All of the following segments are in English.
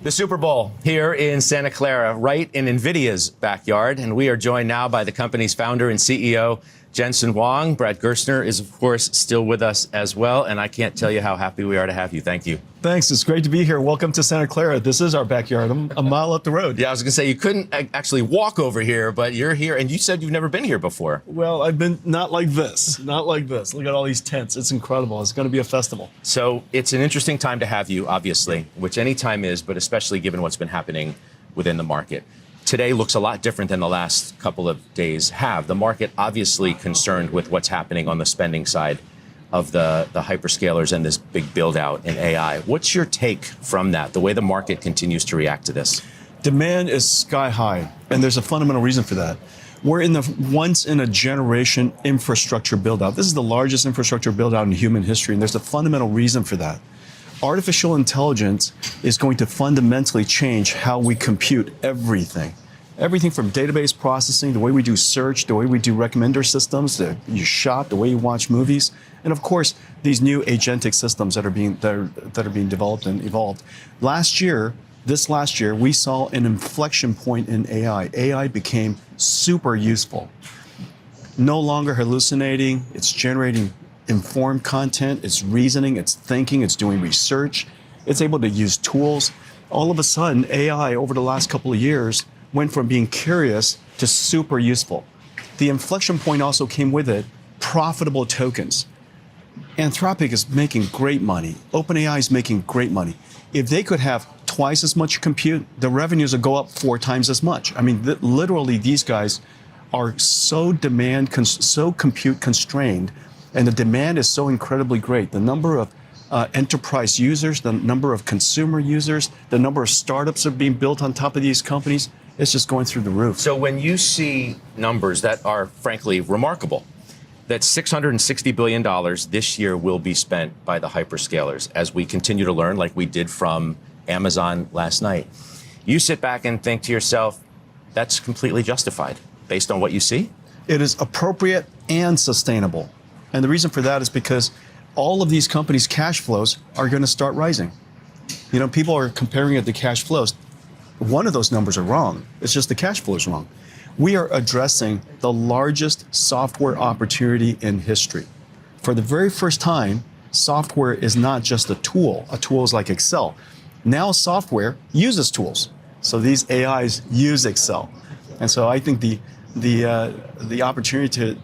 The Super Bowl here in Santa Clara, right in NVIDIA's backyard. And we are joined now by the company's founder and CEO, Jensen Huang. Brad Gerstner is, of course, still with us as well. And I can't tell you how happy we are to have you. Thank you. Thanks. It's great to be here. Welcome to Santa Clara. This is our backyard. I'm a mile up the road. Yeah, I was going to say, you couldn't actually walk over here, but you're here. And you said you've never been here before. Well, I've been not like this. Not like this. Look at all these tents. It's incredible. It's going to be a festival. So it's an interesting time to have you, obviously, which any time is, but especially given what's been happening within the market. Today looks a lot different than the last couple of days have. The market obviously concerned with what's happening on the spending side of the hyperscalers and this big build out in AI. What's your take from that, the way the market continues to react to this? Demand is sky high, and there's a fundamental reason for that. We're in the once in a generation infrastructure build out. This is the largest infrastructure build out in human history, and there's a fundamental reason for that. Artificial intelligence is going to fundamentally change how we compute everything. Everything from database processing, the way we do search, the way we do recommender systems, the way you shop, the way you watch movies, and of course, these new agentic systems that are being developed and evolved. This last year, we saw an inflection point in AI. AI became super useful. No longer hallucinating, it's generating informed content, it's reasoning, it's thinking, it's doing research, it's able to use tools. All of a sudden, AI over the last couple of years went from being curious to super useful. The inflection point also came with it, profitable tokens. Anthropic is making great money. OpenAI is making great money. If they could have twice as much compute, the revenues would go up 4 times as much. I mean, literally these guys are so compute constrained, and the demand is so incredibly great. The number of enterprise users, the number of consumer users, the number of startups that are being built on top of these companies, it's just going through the roof. So when you see numbers that are frankly remarkable, that $660 billion this year will be spent by the hyperscalers as we continue to learn, like we did from Amazon last night, you sit back and think to yourself, that's completely justified based on what you see? It is appropriate and sustainable. And the reason for that is because all of these companies' cash flows are going to start rising. You know, people are comparing it to cash flows. One of those numbers are wrong. It's just the cash flow is wrong. We are addressing the largest software opportunity in history. For the very first time, software is not just a tool. A tool is like Excel. Now software uses tools. So these AIs use Excel. And so I think the opportunity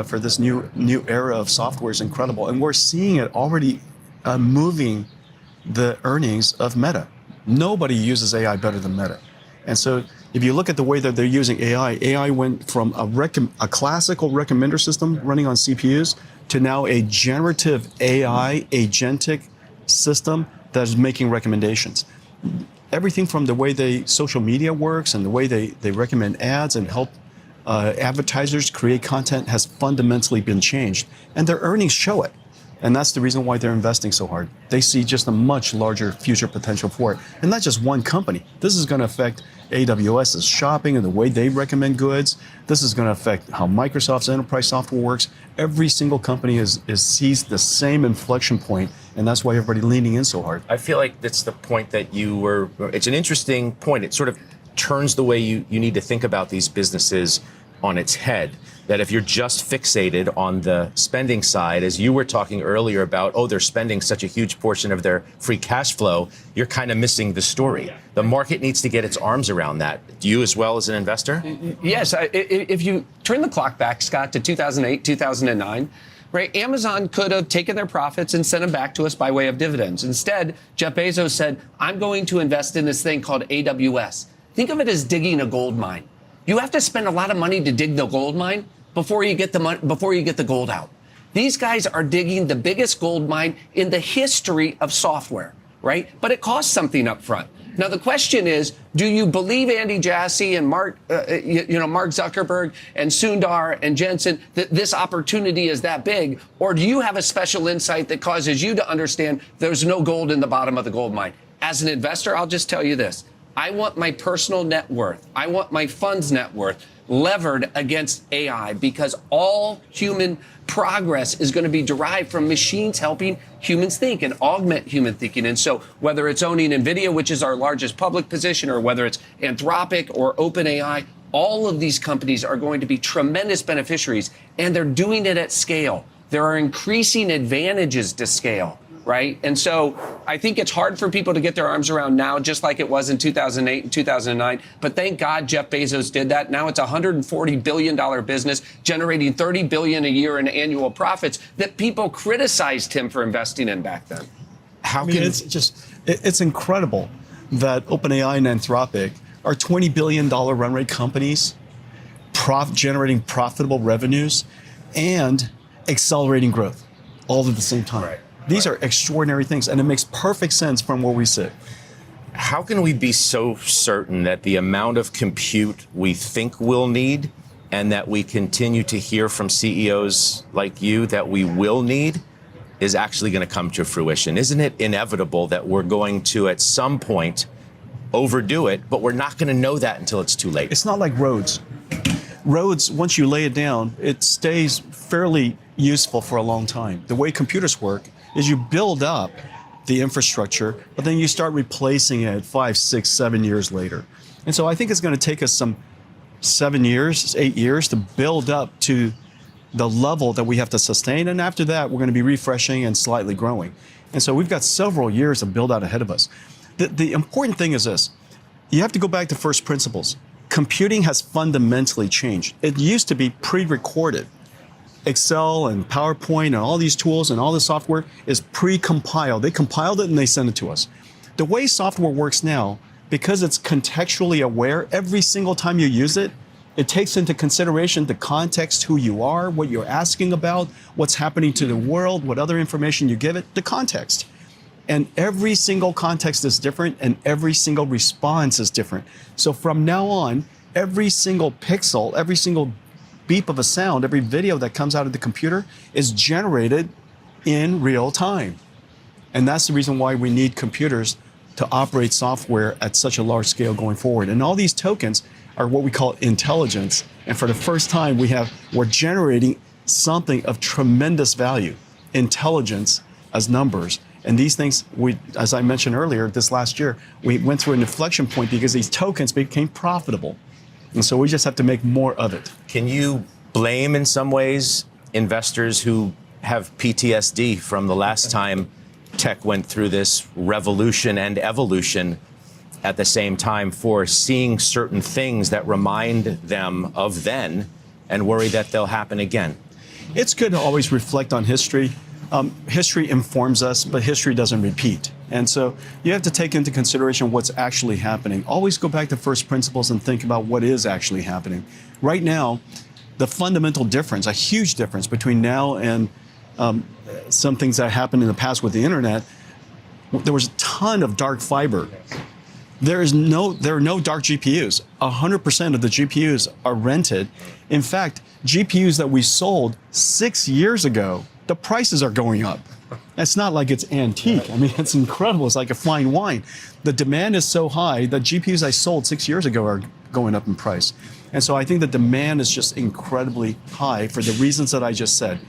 for this new era of software is incredible, and we're seeing it already moving the earnings of Meta. Nobody uses AI better than Meta, and so if you look at the way that they're using AI, AI went from a classical recommender system running on CPUs to now a generative AI agentic system that is making recommendations. Everything from the way social media works and the way they recommend ads and help advertisers create content has fundamentally been changed, and their earnings show it. And that's the reason why they're investing so hard. They see just a much larger future potential for it. And not just one company. This is going to affect AWS's shopping and the way they recommend goods. This is going to affect how Microsoft's enterprise software works. Every single company sees the same inflection point, and that's why everybody's leaning in so hard. I feel like that's the point that it's an interesting point. It sort of turns the way you need to think about these businesses on its head. That if you're just fixated on the spending side, as you were talking earlier about, they're spending such a huge portion of their free cash flow, you're kind of missing the story. The market needs to get its arms around that. Do you as well as an investor? Yes. If you turn the clock back, Scott, to 2008, 2009, right, Amazon could have taken their profits and sent them back to us by way of dividends. Instead, Jeff Bezos said, I'm going to invest in this thing called AWS. Think of it as digging a gold mine. You have to spend a lot of money to dig the gold mine before you get the gold out. These guys are digging the biggest gold mine in the history of software, right? But it costs something up front. Now, the question is, do you believe Andy Jassy and Mark Zuckerberg and Sundar and Jensen that this opportunity is that big? Or do you have a special insight that causes you to understand there's no gold in the bottom of the gold mine? As an investor, I'll just tell you this. I want my personal net worth. I want my fund's net worth levered against AI, because all human progress is going to be derived from machines helping humans think and augment human thinking. And so whether it's owning NVIDIA, which is our largest public position, or whether it's Anthropic or OpenAI, all of these companies are going to be tremendous beneficiaries, and they're doing it at scale. There are increasing advantages to scale, right? And so I think it's hard for people to get their arms around now, just like it was in 2008 and 2009. But thank God Jeff Bezos did that. Now it's a $140 billion business generating $30 billion a year in annual profits that people criticized him for investing in back then. It's incredible that OpenAI and Anthropic are $20 billion run rate companies, generating profitable revenues and accelerating growth all at the same time. Right. These are extraordinary things, and it makes perfect sense from where we sit. How can we be so certain that the amount of compute we think we'll need, and that we continue to hear from CEOs like you that we will need, is actually going to come to fruition? Isn't it inevitable that we're going to, at some point, overdo it, but we're not going to know that until it's too late? It's not like roads. Roads, once you lay it down, it stays fairly useful for a long time. The way computers work is you build up the infrastructure, but then you start replacing it 5, 6, 7 years later. And so I think it's going to take us some 7 years, 8 years to build up to the level that we have to sustain. And after that, we're going to be refreshing and slightly growing. And so we've got several years of build out ahead of us. The important thing is this. You have to go back to first principles. Computing has fundamentally changed. It used to be pre-recorded. Excel and PowerPoint and all these tools and all the software is pre-compiled. They compiled it and they send it to us. The way software works now, because it's contextually aware, every single time you use it, it takes into consideration the context, who you are, what you're asking about, what's happening to the world, what other information you give it, the context. And every single context is different, and every single response is different. So from now on, every single pixel, every single beep of a sound, every video that comes out of the computer is generated in real time. And that's the reason why we need computers to operate software at such a large scale going forward. And all these tokens are what we call intelligence. And for the first time, we're generating something of tremendous value, intelligence as numbers. And these things, as I mentioned earlier, this last year, we went through an inflection point because these tokens became profitable. And so we just have to make more of it. Can you blame, in some ways, investors who have PTSD from the last time tech went through this revolution and evolution at the same time, for seeing certain things that remind them of then and worry that they'll happen again? It's good to always reflect on history. History informs us, but history doesn't repeat. And so you have to take into consideration what's actually happening. Always go back to first principles and think about what is actually happening. Right now, the fundamental difference, a huge difference between now and some things that happened in the past with the internet, there was a ton of dark fiber. There are no dark GPUs. 100% of the GPUs are rented. In fact, GPUs that we sold 6 years ago, the prices are going up. It's not like it's antique. I mean, it's incredible. It's like a fine wine. The demand is so high that GPUs I sold 6 years ago are going up in price. And so I think the demand is just incredibly high for the reasons that I just said.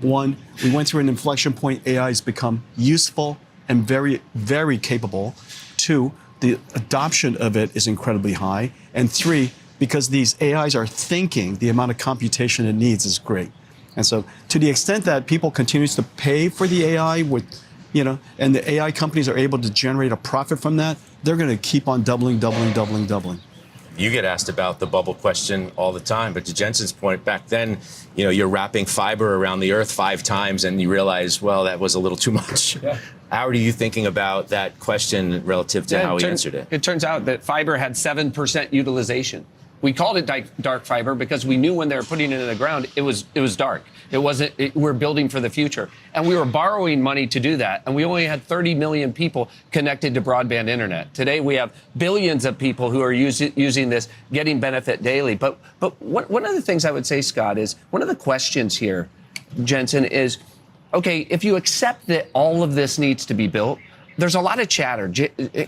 One, we went through an inflection point. AI has become useful and very, very capable. Two, the adoption of it is incredibly high. And three, because these AIs are thinking, the amount of computation it needs is great. And so to the extent that people continue to pay for the AI and the AI companies are able to generate a profit from that, they're going to keep on doubling. You get asked about the bubble question all the time, but to Jensen's point, back then, you're wrapping fiber around the earth 5 times and you realize, well, that was a little too much. Yeah. How are you thinking about that question relative to how he answered it? It turns out that fiber had 7% utilization. We called it dark fiber because we knew when they were putting it in the ground, it was dark. We're building for the future. And we were borrowing money to do that. And we only had 30 million people connected to broadband internet. Today, we have billions of people who are using this, getting benefit daily. But one of the things I would say, Scott, is one of the questions here, Jensen, is, okay, if you accept that all of this needs to be built, there's a lot of chatter.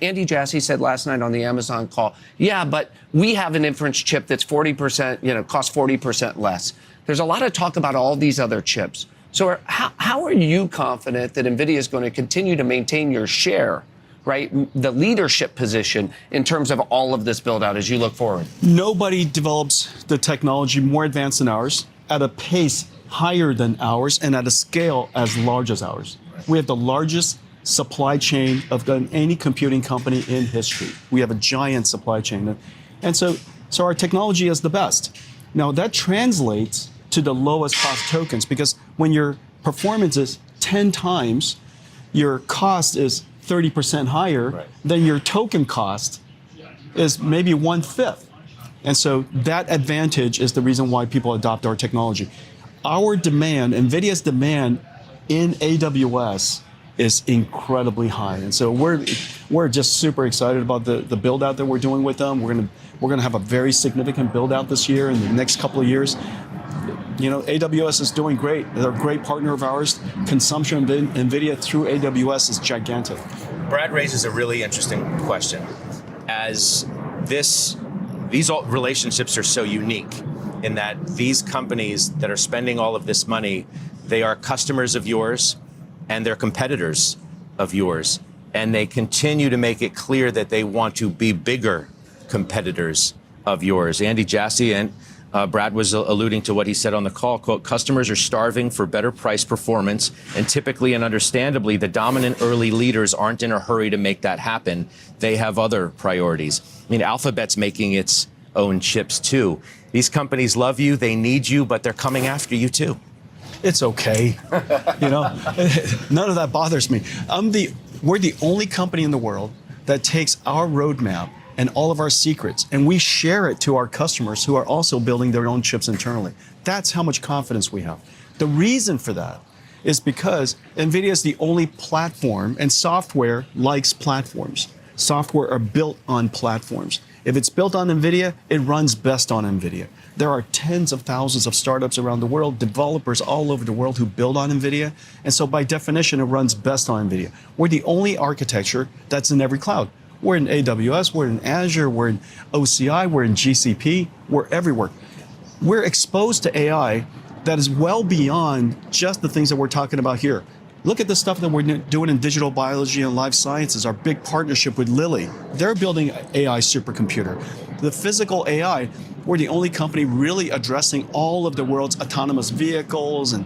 Andy Jassy said last night on the Amazon call, yeah, but we have an inference chip that's 40%, costs 40% less. There's a lot of talk about all these other chips. So how are you confident that NVIDIA is going to continue to maintain your share, right, the leadership position in terms of all of this build out as you look forward? Nobody develops the technology more advanced than ours at a pace higher than ours and at a scale as large as ours. We have the largest supply chain of any computing company in history. We have a giant supply chain. And so our technology is the best. Now that translates to the lowest cost tokens, because when your performance is 10 times, your cost is 30% higher, then your token cost is maybe 1/5. And so that advantage is the reason why people adopt our technology. Our demand, NVIDIA's demand in AWS is incredibly high. And so we're just super excited about the build out that we're doing with them. We're gonna have a very significant build out this year and the next couple of years. AWS is doing great. They're a great partner of ours. Consumption of NVIDIA through AWS is gigantic. Brad raises a really interesting question. As these relationships are so unique in that these companies that are spending all of this money, they are customers of yours and they're competitors of yours. And they continue to make it clear that they want to be bigger competitors of yours. Andy Jassy and Brad was alluding to what he said on the call, quote, customers are starving for better price performance, and typically and understandably, the dominant early leaders aren't in a hurry to make that happen. They have other priorities. I mean, Alphabet's making its own chips too. These companies love you, they need you, but they're coming after you too. It's okay. None of that bothers me. We're the only company in the world that takes our roadmap and all of our secrets, and we share it to our customers who are also building their own chips internally. That's how much confidence we have. The reason for that is because NVIDIA is the only platform, and software likes platforms. Software are built on platforms. If it's built on NVIDIA, it runs best on NVIDIA. There are tens of thousands of startups around the world, developers all over the world who build on NVIDIA, and so by definition, it runs best on NVIDIA. We're the only architecture that's in every cloud. We're in AWS, we're in Azure, we're in OCI, we're in GCP, we're everywhere. We're exposed to AI that is well beyond just the things that we're talking about here. Look at the stuff that we're doing in digital biology and life sciences, our big partnership with Lilly. They're building an AI supercomputer. The physical AI, we're the only company really addressing all of the world's autonomous vehicles and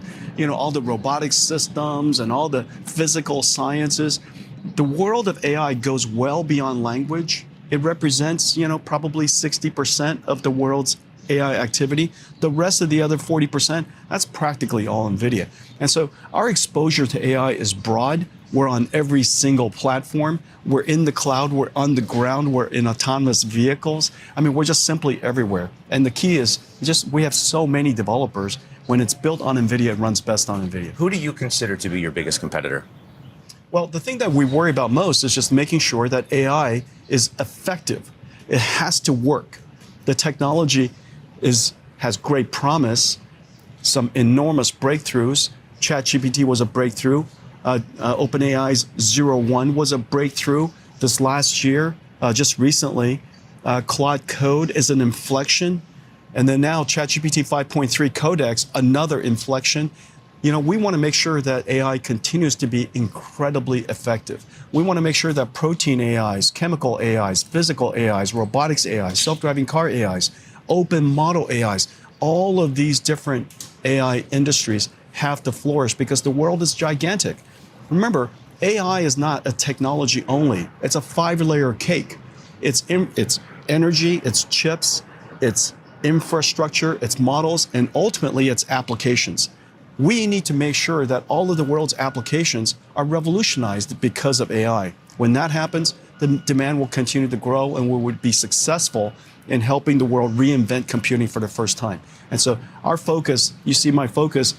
all the robotics systems and all the physical sciences. The world of AI goes well beyond language. It represents, probably 60% of the world's AI activity. The rest of the other 40%, that's practically all NVIDIA. And so our exposure to AI is broad. We're on every single platform. We're in the cloud. We're on the ground. We're in autonomous vehicles. I mean, we're just simply everywhere. And the key is we have so many developers. When it's built on NVIDIA, it runs best on NVIDIA. Who do you consider to be your biggest competitor? Well, the thing that we worry about most is just making sure that AI is effective. It has to work. The technology has great promise, some enormous breakthroughs. ChatGPT was a breakthrough. OpenAI's 0.1 was a breakthrough this last year, just recently. Claude Code is an inflection. And then now ChatGPT 5.3 Codex, another inflection. We want to make sure that AI continues to be incredibly effective. We want to make sure that protein AIs, chemical AIs, physical AIs, robotics AIs, self-driving car AIs, open model AIs, all of these different AI industries have to flourish because the world is gigantic. Remember, AI is not a technology only. It's a 5-layer cake. It's energy, it's chips, it's infrastructure, it's models, and ultimately it's applications. We need to make sure that all of the world's applications are revolutionized because of AI. When that happens, the demand will continue to grow and we would be successful in helping the world reinvent computing for the first time. And so our focus, you see my focus,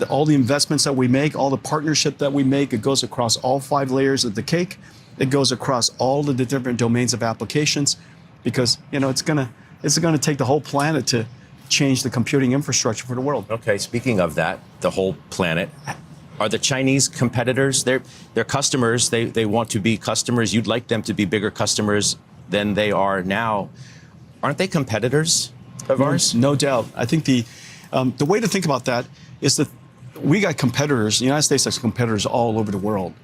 all the investments that we make, all the partnership that we make, it goes across all 5 layers of the cake. It goes across all of the different domains of applications because it's gonna take the whole planet to change the computing infrastructure for the world. Okay, speaking of that, the whole planet, Are the Chinese competitors? They're customers. They want to be customers. You'd like them to be bigger customers than they are now. Aren't they competitors of ours? No doubt. I think the way to think about that is that we got competitors. The United States has competitors all over the world.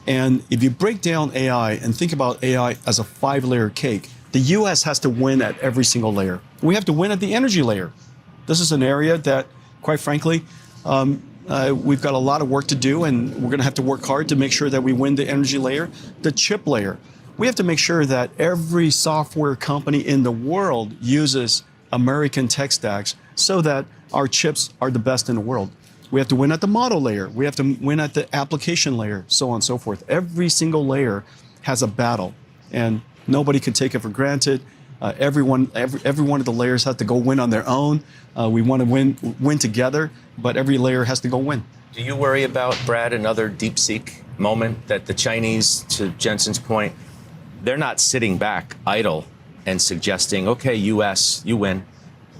And if you break down AI and think about AI as a 5-layer cake, the U.S. has to win at every single layer. We have to win at the energy layer. This is an area that, quite frankly, we've got a lot of work to do, and we're going to have to work hard to make sure that we win the energy layer. The chip layer, we have to make sure that every software company in the world uses American tech stacks so that our chips are the best in the world. We have to win at the model layer. We have to win at the application layer, so on and so forth. Every single layer has a battle, and nobody can take it for granted. Every one of the layers has to go win on their own. We want to win together, but every layer has to go win. Do you worry about, Brad, another DeepSeek moment that the Chinese, to Jensen's point, they're not sitting back idle and suggesting, okay, US, you win.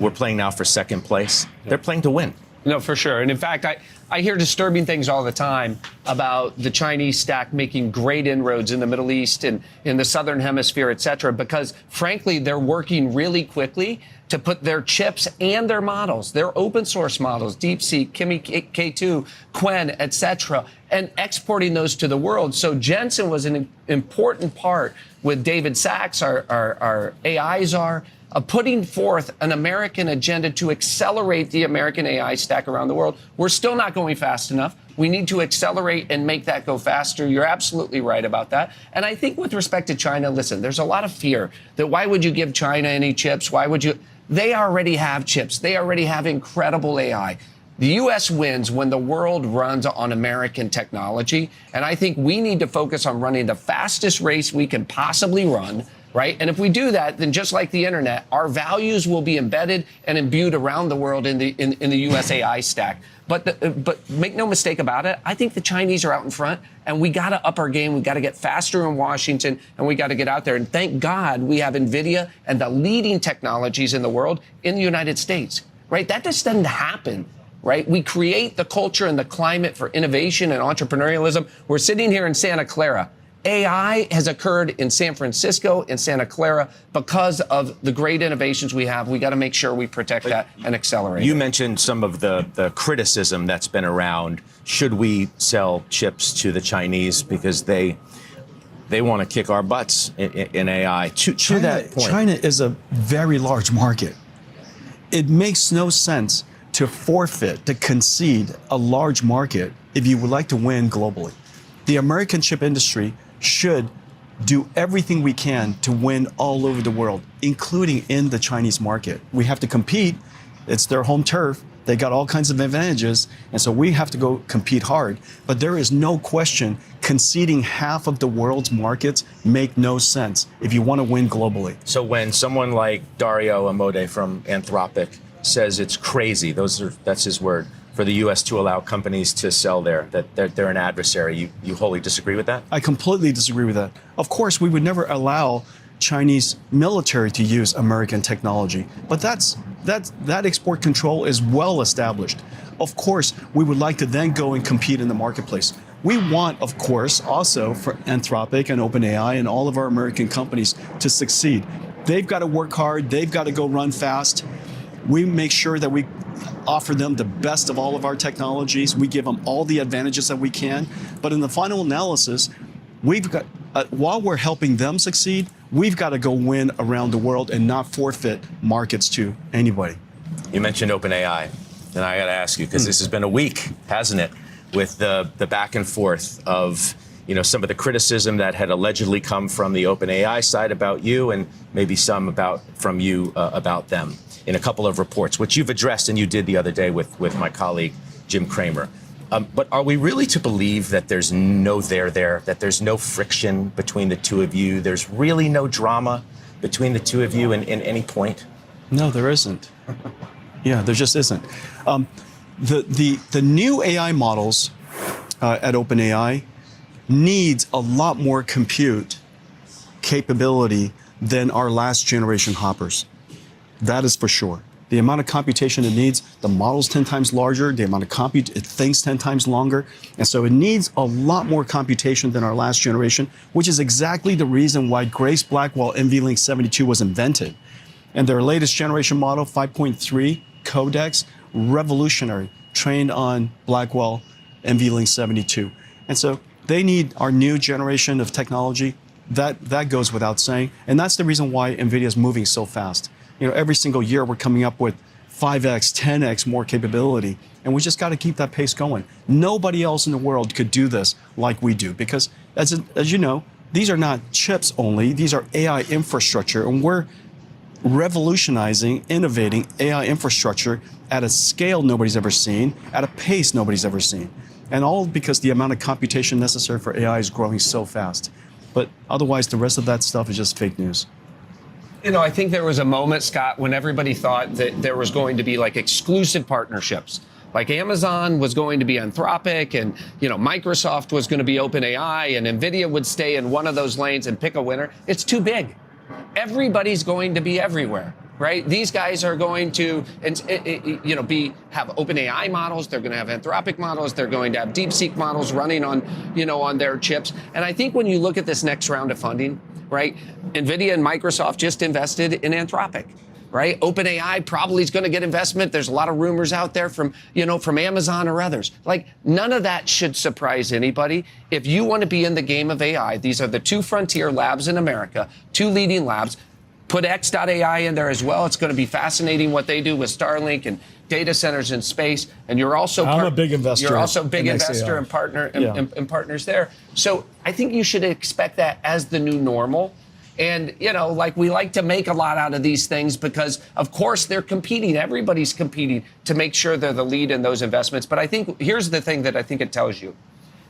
We're playing now for second place. They're playing to win. No, for sure. And in fact, I hear disturbing things all the time about the Chinese stack making great inroads in the Middle East and in the Southern Hemisphere, et cetera, because frankly, they're working really quickly to put their chips and their models, their open source models, DeepSeek, Kimi K2, Qwen, et cetera, and exporting those to the world. So Jensen was an important part with David Sachs, our AI czar, putting forth an American agenda to accelerate the American AI stack around the world. We're still not going fast enough. We need to accelerate and make that go faster. You're absolutely right about that. And I think with respect to China, listen, there's a lot of fear that why would you give China any chips? Why would you? They already have chips. They already have incredible AI. The U.S. wins when the world runs on American technology. And I think we need to focus on running the fastest race we can possibly run, right? And if we do that, then just like the internet, our values will be embedded and imbued around the world in the U.S. AI stack. But make no mistake about it, I think the Chinese are out in front, and we got to up our game. We got to get faster in Washington, and we got to get out there. And thank God we have NVIDIA and the leading technologies in the world in the United States, right? That just doesn't happen. Right? We create the culture and the climate for innovation and entrepreneurialism. We're sitting here in Santa Clara. AI has occurred in San Francisco, in Santa Clara, because of the great innovations we have. We got to make sure we protect that and accelerate. You mentioned some of the criticism that's been around. Should we sell chips to the Chinese because they want to kick our butts in AI? To that point, China is a very large market. It makes no sense to forfeit, to concede a large market if you would like to win globally. The American chip industry should do everything we can to win all over the world, including in the Chinese market. We have to compete. It's their home turf. They got all kinds of advantages, and so we have to go compete hard. But there is no question conceding half of the world's markets make no sense if you want to win globally. So when someone like Dario Amodei from Anthropic says it's crazy, that's his word, for the U.S. to allow companies to sell there, that they're an adversary. You wholly disagree with that? I completely disagree with that. Of course, we would never allow Chinese military to use American technology, but that export control is well established. Of course, we would like to then go and compete in the marketplace. We want, of course, also for Anthropic and OpenAI and all of our American companies to succeed. They've got to work hard. They've got to go run fast. We make sure that we offer them the best of all of our technologies. We give them all the advantages that we can. But in the final analysis, we've got, while we're helping them succeed, we've got to go win around the world and not forfeit markets to anybody. You mentioned OpenAI, and I got to ask you, because this has been a week, hasn't it, with the back and forth of some of the criticism that had allegedly come from the OpenAI side about you, and maybe some from you about them in a couple of reports, which you've addressed and you did the other day with my colleague, Jim Cramer. But are we really to believe that there's no there, that there's no friction between the two of you? There's really no drama between the two of you in any point? No, there isn't. Yeah, there just isn't. The new AI models at OpenAI needs a lot more compute capability than our last generation hoppers. That is for sure. the amount of computation it needs, the model's 10 times larger, the amount of it thinks 10 times longer. And so it needs a lot more computation than our last generation, which is exactly the reason why Grace Blackwell NVLink 72 was invented. And their latest generation model, 5.3 codex, revolutionary, trained on Blackwell NVLink 72. And so they need our new generation of technology. That goes without saying. And that's the reason why NVIDIA is moving so fast. Every single year we're coming up with 5x, 10x more capability, and we just got to keep that pace going. Nobody else in the world could do this like we do, because as you know, these are not chips only, these are AI infrastructure, and we're revolutionizing, innovating AI infrastructure at a scale nobody's ever seen, at a pace nobody's ever seen. And all because the amount of computation necessary for AI is growing so fast. But otherwise, the rest of that stuff is just fake news. I think there was a moment, Scott, when everybody thought that there was going to be like exclusive partnerships. Like Amazon was going to be Anthropic, and Microsoft was going to be OpenAI, and NVIDIA would stay in one of those lanes and pick a winner. It's too big. Everybody's going to be everywhere, right? These guys are going to, have OpenAI models. They're going to have Anthropic models. They're going to have DeepSeek models running on, on their chips. And I think when you look at this next round of funding, right, NVIDIA and Microsoft just invested in Anthropic, right? OpenAI probably is going to get investment. There's a lot of rumors out there from Amazon or others. Like, none of that should surprise anybody. If you want to be in the game of AI, these are the two frontier labs in America, two leading labs. Put X.AI in there as well. It's going to be fascinating what they do with Starlink and data centers in space. And you're also I'm a big investor. You're also a big in investor XAI. and partner Yeah. and partners there. So I think you should expect that as the new normal. And we like to make a lot out of these things because, of course, they're competing. Everybody's competing to make sure they're the lead in those investments. But I think here's the thing that I think it tells you.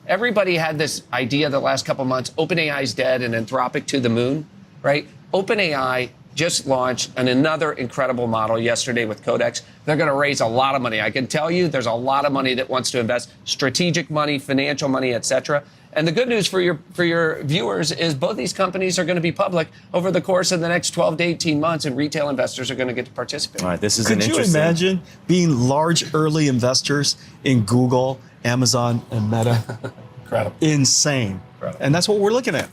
Everybody had this idea the last couple months, OpenAI's dead and Anthropic to the moon, right? OpenAI just launched another incredible model yesterday with Codex. They're going to raise a lot of money. I can tell you there's a lot of money that wants to invest, strategic money, financial money, et cetera. And the good news for your viewers is both these companies are going to be public over the course of the next 12 to 18 months, and retail investors are going to get to participate. All right, this is Could an you interesting. imagine being large early investors in Google, Amazon, and Meta? Incredible. Insane. Incredible. And that's what we're looking at.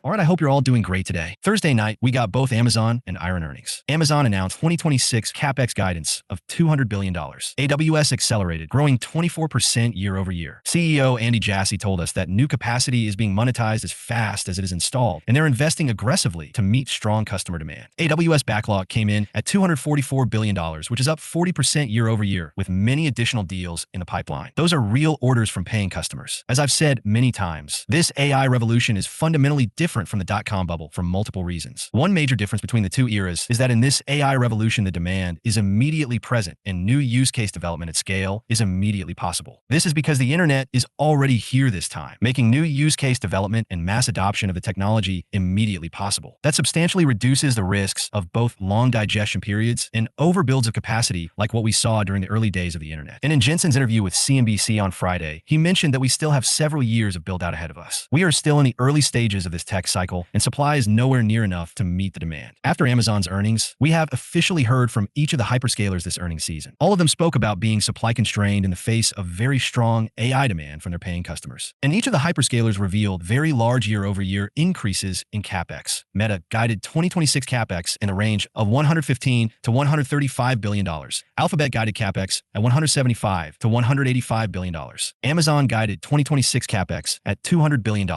All right, I hope you're all doing great today. Thursday night, we got both Amazon and Iron earnings. Amazon announced 2026 CapEx guidance of $200 billion. AWS accelerated, growing 24% year over year. CEO Andy Jassy told us that new capacity is being monetized as fast as it is installed, and they're investing aggressively to meet strong customer demand. AWS backlog came in at $244 billion, which is up 40% year over year, with many additional deals in the pipeline. Those are real orders from paying customers. As I've said many times, this AI revolution is fundamentally different from the dot-com bubble for multiple reasons. One major difference between the two eras is that in this AI revolution, the demand is immediately present and new use case development at scale is immediately possible. This is because the internet is already here this time, making new use case development and mass adoption of the technology immediately possible. That substantially reduces the risks of both long digestion periods and overbuilds of capacity like what we saw during the early days of the internet. And in Jensen's interview with CNBC on Friday, he mentioned that we still have several years of build-out ahead of us. We are still in the early stages of this tech cycle, and supply is nowhere near enough to meet the demand. After Amazon's earnings, we have officially heard from each of the hyperscalers this earnings season. All of them spoke about being supply constrained in the face of very strong AI demand from their paying customers. And each of the hyperscalers revealed very large year-over-year increases in CapEx. Meta guided 2026 CapEx in a range of $115 to $135 billion. Alphabet guided CapEx at $175 to $185 billion. Amazon guided 2026 CapEx at $200 billion.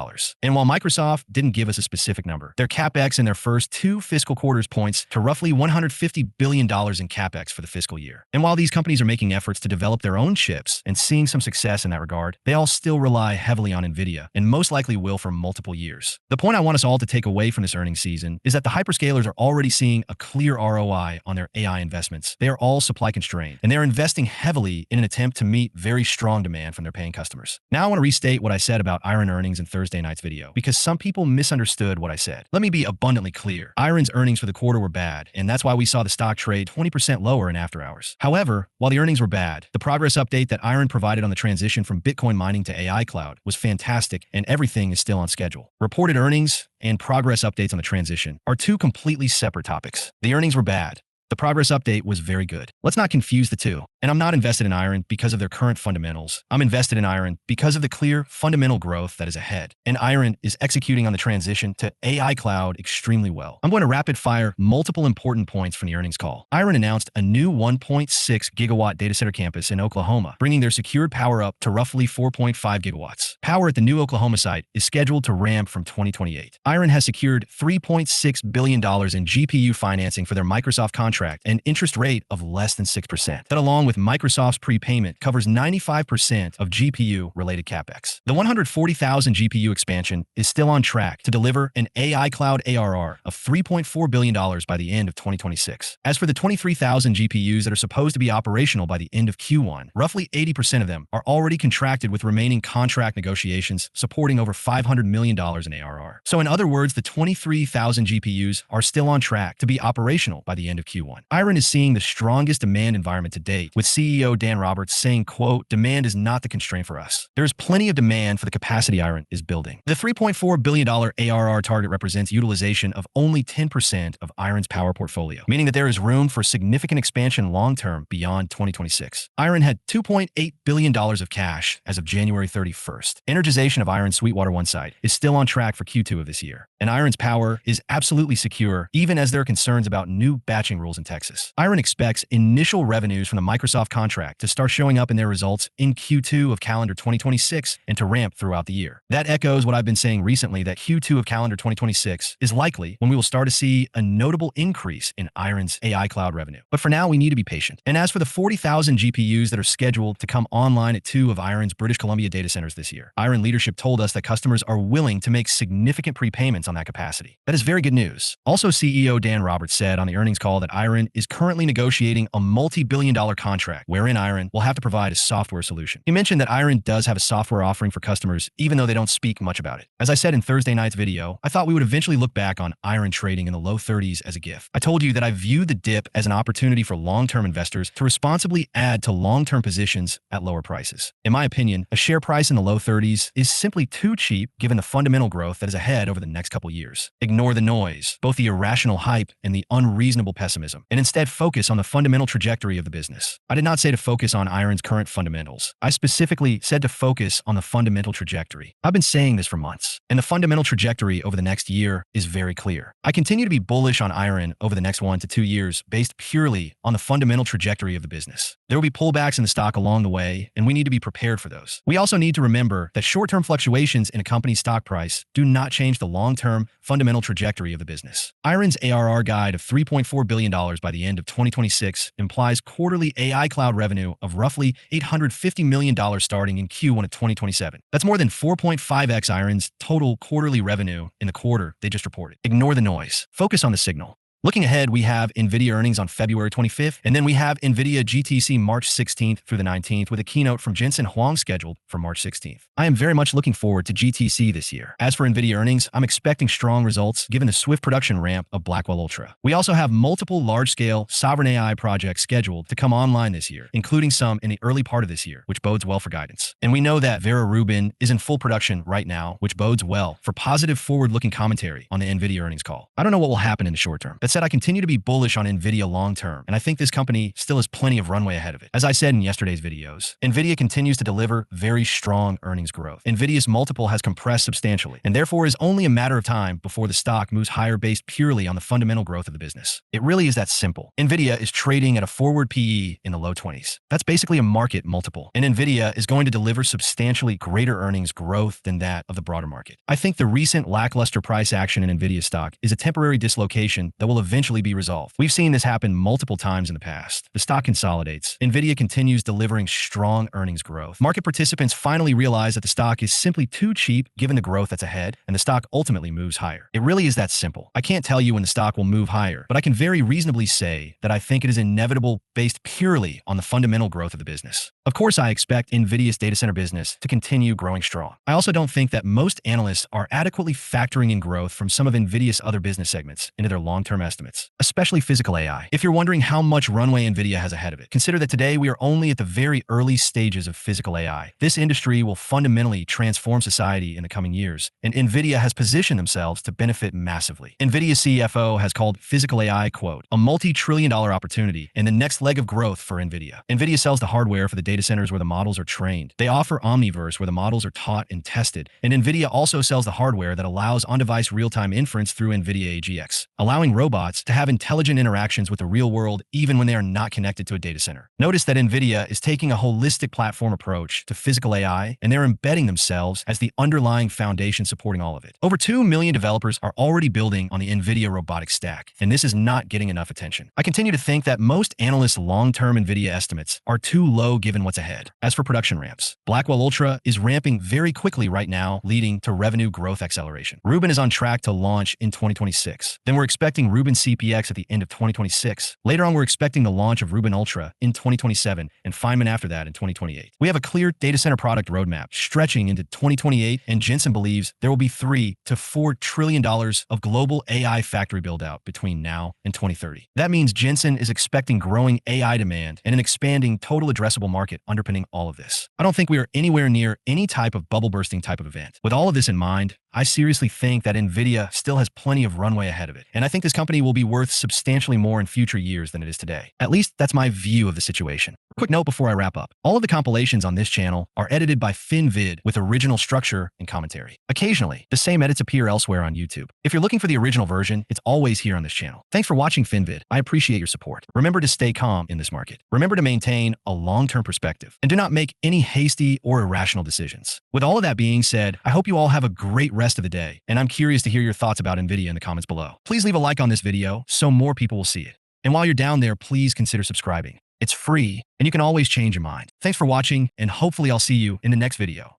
And while Microsoft didn't give us a specific number, their CapEx in their first 2 fiscal quarters points to roughly $150 billion in CapEx for the fiscal year. And while these companies are making efforts to develop their own chips and seeing some success in that regard, they all still rely heavily on NVIDIA and most likely will for multiple years. The point I want us all to take away from this earnings season is that the hyperscalers are already seeing a clear ROI on their AI investments. They are all supply constrained, and they're investing heavily in an attempt to meet very strong demand from their paying customers. Now I want to restate what I said about Iron earnings in Thursday night's video, because some people misunderstood what I said. Let me be abundantly clear. Iron's earnings for the quarter were bad, and that's why we saw the stock trade 20% lower in after hours. However, while the earnings were bad, the progress update that Iron provided on the transition from Bitcoin mining to AI cloud was fantastic, and everything is still on schedule. Reported earnings and progress updates on the transition are two completely separate topics. The earnings were bad. The progress update was very good. Let's not confuse the two. And I'm not invested in Iron because of their current fundamentals. I'm invested in Iron because of the clear fundamental growth that is ahead. And Iron is executing on the transition to AI cloud extremely well. I'm going to rapid fire multiple important points from the earnings call. Iron announced a new 1.6 gigawatt data center campus in Oklahoma, bringing their secured power up to roughly 4.5 gigawatts. Power at the new Oklahoma site is scheduled to ramp from 2028. Iron has secured $3.6 billion in GPU financing for their Microsoft contract and interest rate of less than 6%. That, along with Microsoft's prepayment, covers 95% of GPU-related CapEx. The 140,000 GPU expansion is still on track to deliver an AI cloud ARR of $3.4 billion by the end of 2026. As for the 23,000 GPUs that are supposed to be operational by the end of Q1, roughly 80% of them are already contracted with remaining contract negotiations supporting over $500 million in ARR. So in other words, the 23,000 GPUs are still on track to be operational by the end of Q1. Iron is seeing the strongest demand environment to date, with CEO Dan Roberts saying, quote, "Demand is not the constraint for us. There is plenty of demand for the capacity Iron is building." The $3.4 billion ARR target represents utilization of only 10% of Iron's power portfolio, meaning that there is room for significant expansion long-term beyond 2026. Iron had $2.8 billion of cash as of January 31st. Energization of Iron's Sweetwater 1 site is still on track for Q2 of this year, and Iron's power is absolutely secure even as there are concerns about new batching rules in Texas. Iron expects initial revenues from the Microsoft contract to start showing up in their results in Q2 of calendar 2026 and to ramp throughout the year. That echoes what I've been saying recently, that Q2 of calendar 2026 is likely when we will start to see a notable increase in Iron's AI cloud revenue. But for now, we need to be patient. And as for the 40,000 GPUs that are scheduled to come online at 2 of Iron's British Columbia data centers this year, Iron leadership told us that customers are willing to make significant prepayments on that capacity. That is very good news. Also, CEO Dan Roberts said on the earnings call that Iron is currently negotiating a multi-billion-dollar contract wherein Iron will have to provide a software solution. He mentioned that Iron does have a software offering for customers, even though they don't speak much about it. As I said in Thursday night's video, I thought we would eventually look back on Iron trading in the low 30s as a gift. I told you that I view the dip as an opportunity for long-term investors to responsibly add to long-term positions at lower prices. In my opinion, a share price in the low 30s is simply too cheap given the fundamental growth that is ahead over the next couple years. Ignore the noise, both the irrational hype and the unreasonable pessimism, and instead focus on the fundamental trajectory of the business. I did not say to focus on Iron's current fundamentals. I specifically said to focus on the fundamental trajectory. I've been saying this for months, and the fundamental trajectory over the next year is very clear. I continue to be bullish on Iron over the next 1 to 2 years based purely on the fundamental trajectory of the business. There will be pullbacks in the stock along the way, and we need to be prepared for those. We also need to remember that short-term fluctuations in a company's stock price do not change the long-term fundamental trajectory of the business. Iron's ARR guide of $3.4 billion by the end of 2026 implies quarterly AI cloud revenue of roughly $850 million starting in Q1 of 2027. That's more than 4.5x Iron's total quarterly revenue in the quarter they just reported. Ignore the noise. Focus on the signal. Looking ahead, we have NVIDIA earnings on February 25th, and then we have NVIDIA GTC March 16th through the 19th with a keynote from Jensen Huang scheduled for March 16th. I am very much looking forward to GTC this year. As for NVIDIA earnings, I'm expecting strong results given the swift production ramp of Blackwell Ultra. We also have multiple large-scale sovereign AI projects scheduled to come online this year, including some in the early part of this year, which bodes well for guidance. And we know that Vera Rubin is in full production right now, which bodes well for positive forward-looking commentary on the NVIDIA earnings call. I don't know what will happen in the short term. That said, I continue to be bullish on NVIDIA long-term, and I think this company still has plenty of runway ahead of it. As I said in yesterday's videos, NVIDIA continues to deliver very strong earnings growth. NVIDIA's multiple has compressed substantially, and therefore is only a matter of time before the stock moves higher based purely on the fundamental growth of the business. It really is that simple. NVIDIA is trading at a forward PE in the low 20s. That's basically a market multiple, and NVIDIA is going to deliver substantially greater earnings growth than that of the broader market. I think the recent lackluster price action in NVIDIA stock is a temporary dislocation that will eventually be resolved. We've seen this happen multiple times in the past. The stock consolidates. NVIDIA continues delivering strong earnings growth. Market participants finally realize that the stock is simply too cheap given the growth that's ahead, and the stock ultimately moves higher. It really is that simple. I can't tell you when the stock will move higher, but I can very reasonably say that I think it is inevitable based purely on the fundamental growth of the business. Of course, I expect NVIDIA's data center business to continue growing strong. I also don't think that most analysts are adequately factoring in growth from some of NVIDIA's other business segments into their long-term estimates, especially physical AI. If you're wondering how much runway NVIDIA has ahead of it, consider that today we are only at the very early stages of physical AI. This industry will fundamentally transform society in the coming years, and NVIDIA has positioned themselves to benefit massively. NVIDIA's CFO has called physical AI, quote, a multi-trillion-dollar opportunity and the next leg of growth for NVIDIA. NVIDIA sells the hardware for the data centers where the models are trained. They offer Omniverse where the models are taught and tested, and NVIDIA also sells the hardware that allows on-device real-time inference through NVIDIA AGX, allowing robots to have intelligent interactions with the real world even when they are not connected to a data center. Notice that NVIDIA is taking a holistic platform approach to physical AI, and they're embedding themselves as the underlying foundation supporting all of it. Over 2 million developers are already building on the NVIDIA robotics stack, and this is not getting enough attention. I continue to think that most analysts' long-term NVIDIA estimates are too low given what's ahead. As for production ramps, Blackwell Ultra is ramping very quickly right now, leading to revenue growth acceleration. Rubin is on track to launch in 2026. Then we're expecting Rubin CPX at the end of 2026. Later on, we're expecting the launch of Rubin Ultra in 2027 and Feynman after that in 2028. We have a clear data center product roadmap stretching into 2028, and Jensen believes there will be $3 to $4 trillion of global AI factory build-out between now and 2030. That means Jensen is expecting growing AI demand and an expanding total addressable market underpinning all of this. I don't think we are anywhere near any type of bubble bursting type of event. With all of this in mind, I seriously think that NVIDIA still has plenty of runway ahead of it, and I think this company will be worth substantially more in future years than it is today. At least that's my view of the situation. Quick note before I wrap up. All of the compilations on this channel are edited by FinVid with original structure and commentary. Occasionally, the same edits appear elsewhere on YouTube. If you're looking for the original version, it's always here on this channel. Thanks for watching FinVid. I appreciate your support. Remember to stay calm in this market. Remember to maintain a long-term perspective, and do not make any hasty or irrational decisions. With all of that being said, I hope you all have a great rest of the day, and I'm curious to hear your thoughts about NVIDIA in the comments below. Please leave a like on this video so more people will see it. And while you're down there, please consider subscribing. It's free, and you can always change your mind. Thanks for watching, and hopefully I'll see you in the next video.